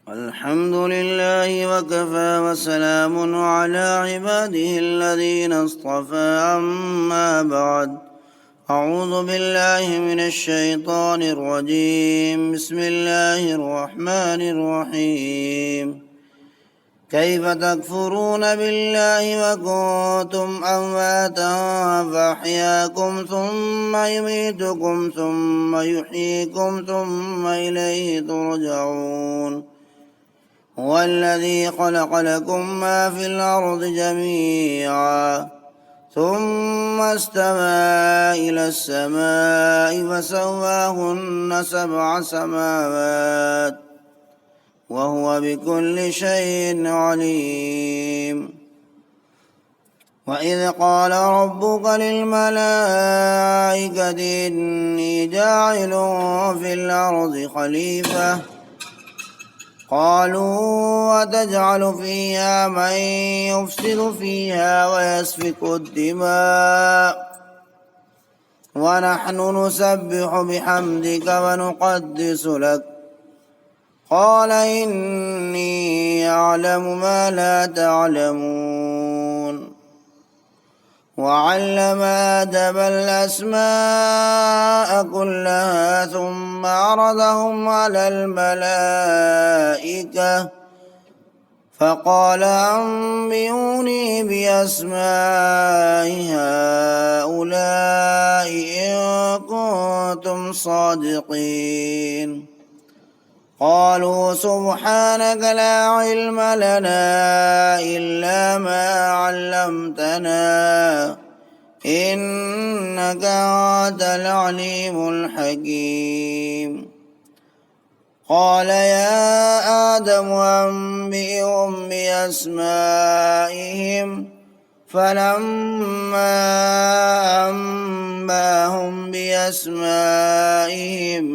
الحمد لله وكفى وسلام على عباده الذين اصطفى أما بعد أعوذ بالله من الشيطان الرجيم بسم الله الرحمن الرحيم كيف تكفرون بالله وكنتم أمواتا فأحياكم ثم يميتكم ثم يحييكم ثم إليه ترجعون هو الذي خلق لكم ما في الأرض جميعا ثم استوى إلى السماء فسواهن 7 سماوات وهو بكل شيء عليم وإذ قال ربك للملائكة إني جاعل في الأرض خليفة قالوا وتجعل فيها من يفسد فيها ويسفك الدماء ونحن نسبح بحمدك ونقدس لك قال إني أعلم ما لا تعلمون وعلم آدم الأسماء كلها ثم عرضهم على الملائكة فقال أنبئوني بأسماء هؤلاء إن كنتم صادقين قالوا سبحانك لا علم لنا إلا ما علمتنا إنك أنت العليم الحكيم قال يا آدم أنبئهم بأسمائهم فلما أنبأهم بأسمائهم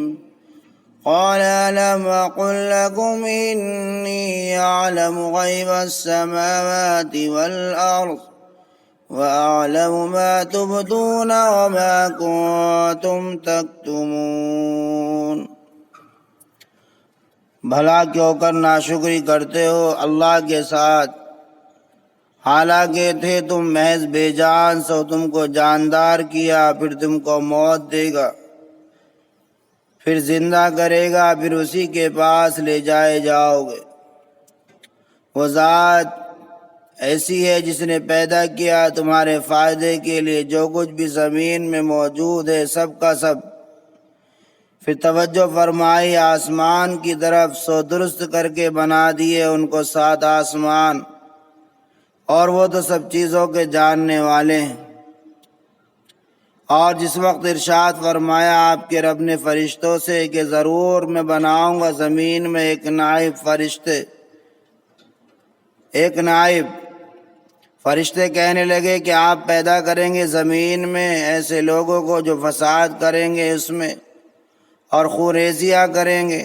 قال ألم أقل لكم إني أعلم غيب السماوات والأرض وأعلم ما تبدون وما كنتم تكتمون بھلا کیوں کر ناشکری کرتے ہو اللہ کے ساتھ، حالانکہ تھے تم محض بے جان، سو تم کو جاندار کیا، پھر تم کو موت دے گا، پھر زندہ کرے گا، پھر اسی کے پاس لے جائے جاؤ گے۔ وہ ذات ایسی ہے جس نے پیدا کیا تمہارے فائدے کے لیے جو کچھ بھی زمین میں موجود ہے، سب کا سب۔ پھر توجہ فرمائی آسمان کی طرف، سو درست کر کے بنا دیے ان کو 7 آسمان، اور وہ تو سب چیزوں کے جاننے والے ہیں۔ اور جس وقت ارشاد فرمایا آپ کے رب نے فرشتوں سے کہ ضرور میں بناؤں گا زمین میں ایک نائب فرشتے، ایک نائب فرشتے کہنے لگے کہ آپ پیدا کریں گے زمین میں ایسے لوگوں کو جو فساد کریں گے اس میں اور خوریزیاں کریں گے،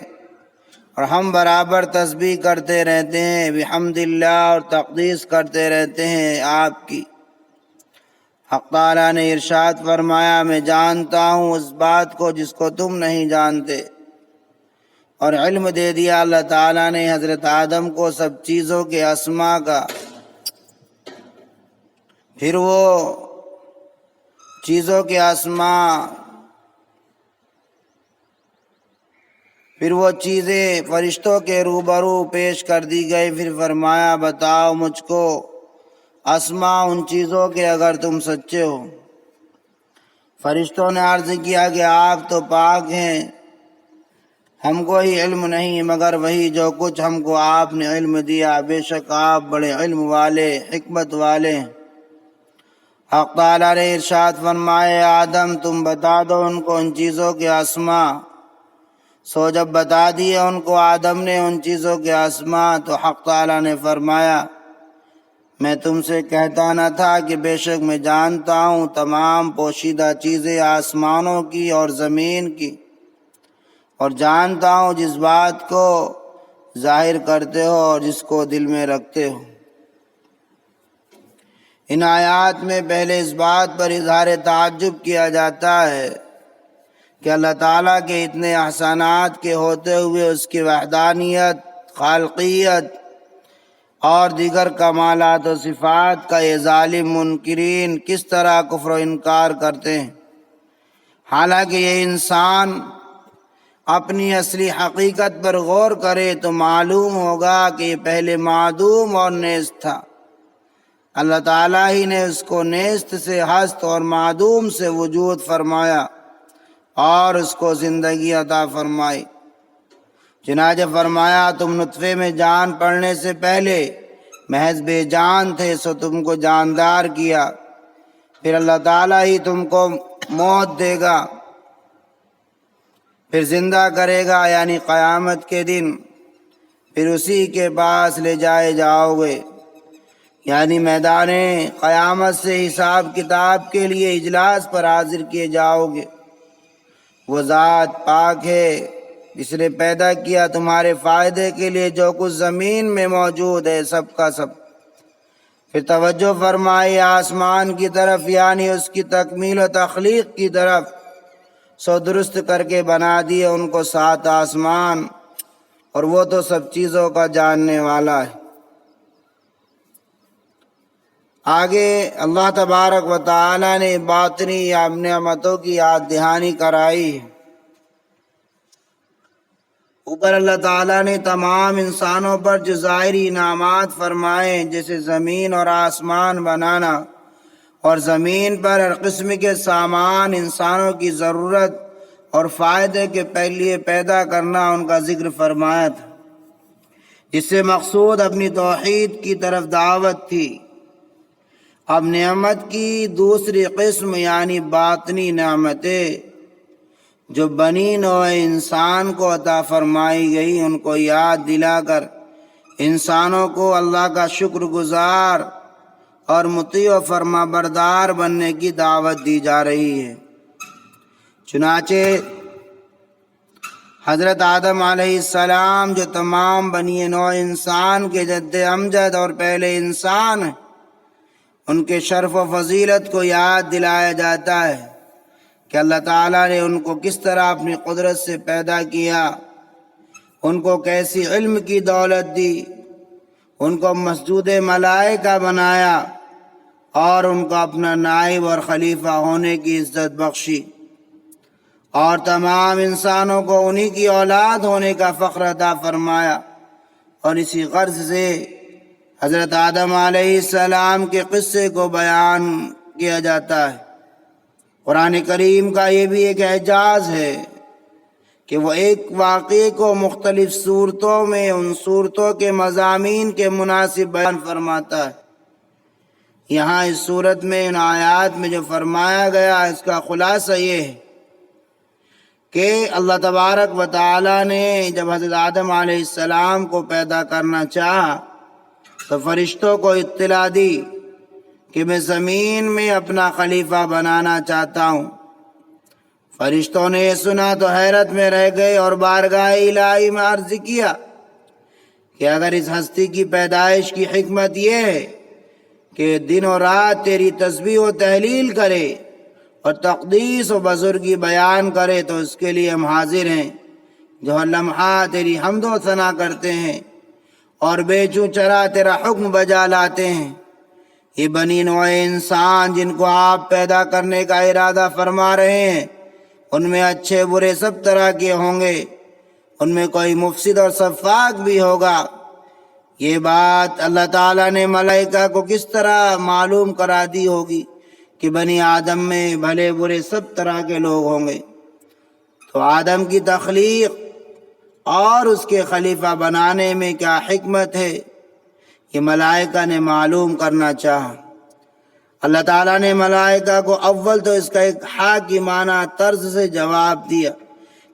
اور ہم برابر تسبیح کرتے رہتے ہیں بحمد اللہ، اور تقدیس کرتے رہتے ہیں آپ کی۔ حق تعالیٰ نے ارشاد فرمایا میں جانتا ہوں اس بات کو جس کو تم نہیں جانتے، اور علم دے دیا اللہ تعالیٰ نے حضرت آدم کو سب چیزوں کے اسماء کا۔ پھر وہ چیزوں کے اسماء، پھر وہ چیزیں فرشتوں کے روبرو پیش کر دی گئی۔ پھر فرمایا بتاؤ مجھ کو اسماء ان چیزوں کے اگر تم سچے ہو۔ فرشتوں نے عرض کیا کہ آپ تو پاک ہیں، ہم کو ہی علم نہیں مگر وہی جو کچھ ہم کو آپ نے علم دیا، بے شک آپ بڑے علم والے حکمت والے ہیں۔ حق تعالیٰ نے ارشاد فرمائے آدم تم بتا دو ان کو ان چیزوں کے اسماء۔ سو جب بتا دیے ان کو آدم نے ان چیزوں کے اسماء، تو حق تعالیٰ نے فرمایا میں تم سے کہتا نہ تھا کہ بے شک میں جانتا ہوں تمام پوشیدہ چیزیں آسمانوں کی اور زمین کی، اور جانتا ہوں جس بات کو ظاہر کرتے ہو اور جس کو دل میں رکھتے ہو۔ ان آیات میں پہلے اس بات پر اظہار تعجب کیا جاتا ہے کہ اللہ تعالیٰ کے اتنے احسانات کے ہوتے ہوئے اس کی وحدانیت خالقیت اور دیگر کمالات و صفات کا یہ ظالم منکرین کس طرح کفر و انکار کرتے ہیں، حالانکہ یہ انسان اپنی اصلی حقیقت پر غور کرے تو معلوم ہوگا کہ یہ پہلے معدوم اور نیست تھا۔ اللہ تعالیٰ ہی نے اس کو نیست سے ہست اور معدوم سے وجود فرمایا اور اس کو زندگی عطا فرمائی۔ چنانچہ فرمایا تم نطفے میں جان پڑنے سے پہلے محض بے جان تھے، سو تم کو جاندار کیا، پھر اللہ تعالیٰ ہی تم کو موت دے گا، پھر زندہ کرے گا یعنی قیامت کے دن، پھر اسی کے پاس لے جائے جاؤ گے، یعنی میدان قیامت سے حساب کتاب کے لیے اجلاس پر حاضر کیے جاؤ گے۔ وہ ذات پاک ہے جس نے پیدا کیا تمہارے فائدے کے لیے جو کچھ زمین میں موجود ہے، سب کا سب۔ پھر توجہ فرمائی آسمان کی طرف، یعنی اس کی تکمیل و تخلیق کی طرف، سو درست کر کے بنا دیے ان کو 7 آسمان، اور وہ تو سب چیزوں کا جاننے والا ہے۔ آگے اللہ تبارک و تعالی نے باطنی یا نعمتوں کی یاد دہانی کرائی۔ اوپر اللہ تعالیٰ نے تمام انسانوں پر جو ظاہری انعامات فرمائے، جیسے زمین اور آسمان بنانا اور زمین پر ہر قسم کے سامان انسانوں کی ضرورت اور فائدے کے لیے پیدا کرنا، ان کا ذکر فرمایا تھا، جس سے مقصود اپنی توحید کی طرف دعوت تھی۔ اب نعمت کی دوسری قسم یعنی باطنی نعمتیں جو بنی نوع انسان کو عطا فرمائی گئی، ان کو یاد دلا کر انسانوں کو اللہ کا شکر گزار اور مطیع و فرما بردار بننے کی دعوت دی جا رہی ہے۔ چنانچہ حضرت آدم علیہ السلام جو تمام بنی نوع انسان کے جد امجد اور پہلے انسان ہیں، ان کے شرف و فضیلت کو یاد دلایا جاتا ہے کہ اللہ تعالیٰ نے ان کو کس طرح اپنی قدرت سے پیدا کیا، ان کو کیسی علم کی دولت دی، ان کو مسجود ملائکہ بنایا اور ان کو اپنا نائب اور خلیفہ ہونے کی عزت بخشی، اور تمام انسانوں کو انہی کی اولاد ہونے کا فخر عطا فرمایا۔ اور اسی غرض سے حضرت آدم علیہ السلام کے قصے کو بیان کیا جاتا ہے۔ قرآن کریم کا یہ بھی ایک اعجاز ہے کہ وہ ایک واقعے کو مختلف صورتوں میں ان صورتوں کے مضامین کے مناسب بیان فرماتا ہے۔ یہاں اس صورت میں ان آیات میں جو فرمایا گیا، اس کا خلاصہ یہ ہے کہ اللہ تبارک و تعالی نے جب حضرت آدم علیہ السلام کو پیدا کرنا چاہا تو فرشتوں کو اطلاع دی کہ میں زمین میں اپنا خلیفہ بنانا چاہتا ہوں۔ فرشتوں نے یہ سنا تو حیرت میں رہ گئے اور بارگاہ الہی میں عرض کیا کہ اگر اس ہستی کی پیدائش کی حکمت یہ ہے کہ دن و رات تیری تسبیح و تحلیل کرے اور تقدیس و بزرگی بیان کرے تو اس کے لیے ہم حاضر ہیں، جو ہر لمحہ تیری حمد و ثنا کرتے ہیں اور بے چوں چرا تیرا حکم بجا لاتے ہیں۔ یہ بنی نوع انسان جن کو آپ پیدا کرنے کا ارادہ فرما رہے ہیں، ان میں اچھے برے سب طرح کے ہوں گے، ان میں کوئی مفسد اور سفاک بھی ہوگا۔ یہ بات اللہ تعالیٰ نے ملائکہ کو کس طرح معلوم کرا دی ہوگی کہ بنی آدم میں بھلے برے سب طرح کے لوگ ہوں گے۔ تو آدم کی تخلیق اور اس کے خلیفہ بنانے میں کیا حکمت ہے، یہ ملائکہ نے معلوم کرنا چاہا۔ اللہ تعالیٰ نے ملائکہ کو اول تو اس کا ایک حاکمانہ طرز سے جواب دیا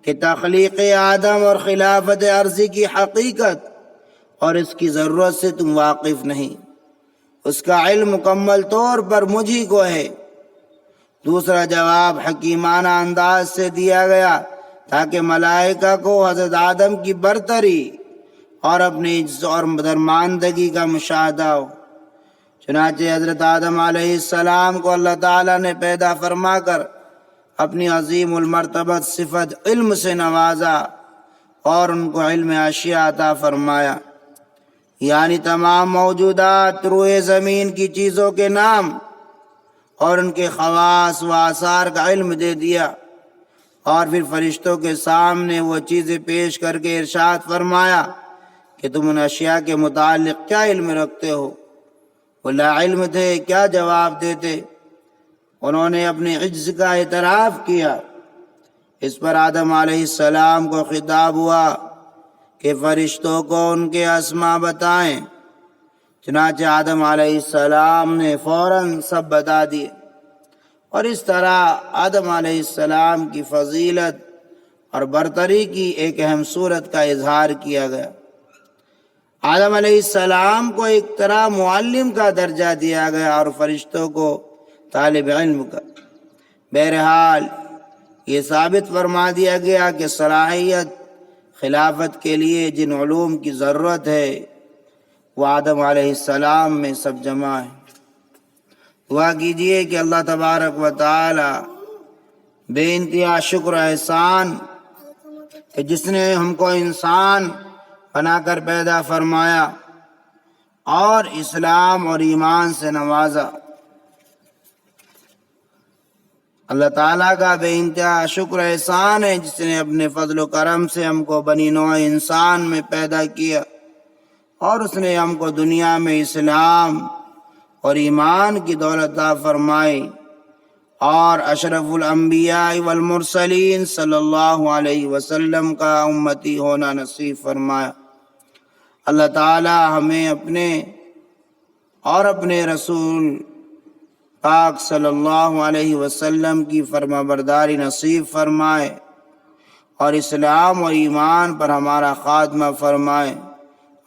کہ تخلیق آدم اور خلافت عرضی کی حقیقت اور اس کی ضرورت سے تم واقف نہیں، اس کا علم مکمل طور پر مجھی کو ہے۔ دوسرا جواب حکیمانہ انداز سے دیا گیا تاکہ ملائکہ کو حضرت آدم کی برتری اور اپنی عزت اور درماندگی کا مشاہدہ ہو۔ چنانچہ حضرت آدم علیہ السلام کو اللہ تعالیٰ نے پیدا فرما کر اپنی عظیم المرتبت صفت علم سے نوازا اور ان کو علم اشیاء عطا فرمایا، یعنی تمام موجودات روئے زمین کی چیزوں کے نام اور ان کے خواص و آثار کا علم دے دیا، اور پھر فرشتوں کے سامنے وہ چیزیں پیش کر کے ارشاد فرمایا کہ تم ان اشیاء کے متعلق کیا علم رکھتے ہو؟ وہ لا علم تھے، کیا جواب دیتے؟ انہوں نے اپنے عجز کا اعتراف کیا۔ اس پر آدم علیہ السلام کو خطاب ہوا کہ فرشتوں کو ان کے اسماء بتائیں۔ چنانچہ آدم علیہ السلام نے فوراً سب بتا دیے، اور اس طرح آدم علیہ السلام کی فضیلت اور برتری کی ایک اہم صورت کا اظہار کیا گیا۔ آدم علیہ السلام کو ایک طرح معلم کا درجہ دیا گیا اور فرشتوں کو طالب علم کا۔ بہرحال یہ ثابت فرما دیا گیا کہ صلاحیت خلافت کے لیے جن علوم کی ضرورت ہے وہ آدم علیہ السلام میں سب جمع ہے۔ دعا کیجئے کہ اللہ تبارک و تعالی بے انتہا شکر احسان کہ جس نے ہم کو انسان بنا کر پیدا فرمایا اور اسلام اور ایمان سے نوازا۔ اللہ تعالیٰ کا بے انتہا شکر احسان ہے جس نے اپنے فضل و کرم سے ہم کو بنی نوع انسان میں پیدا کیا، اور اس نے ہم کو دنیا میں اسلام اور ایمان کی دولت عطا فرمائی، اور اشرف الانبیاء والمرسلین صلی اللہ علیہ وسلم کا امتی ہونا نصیب فرمایا۔ اللہ تعالی ہمیں اپنے اور اپنے رسول پاک صلی اللہ علیہ وسلم کی فرما برداری نصیب فرمائے، اور اسلام و ایمان پر ہمارا خاتمہ فرمائے۔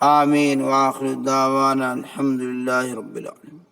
آمین۔ وآخر دعوانا الحمدللہ رب العالمین۔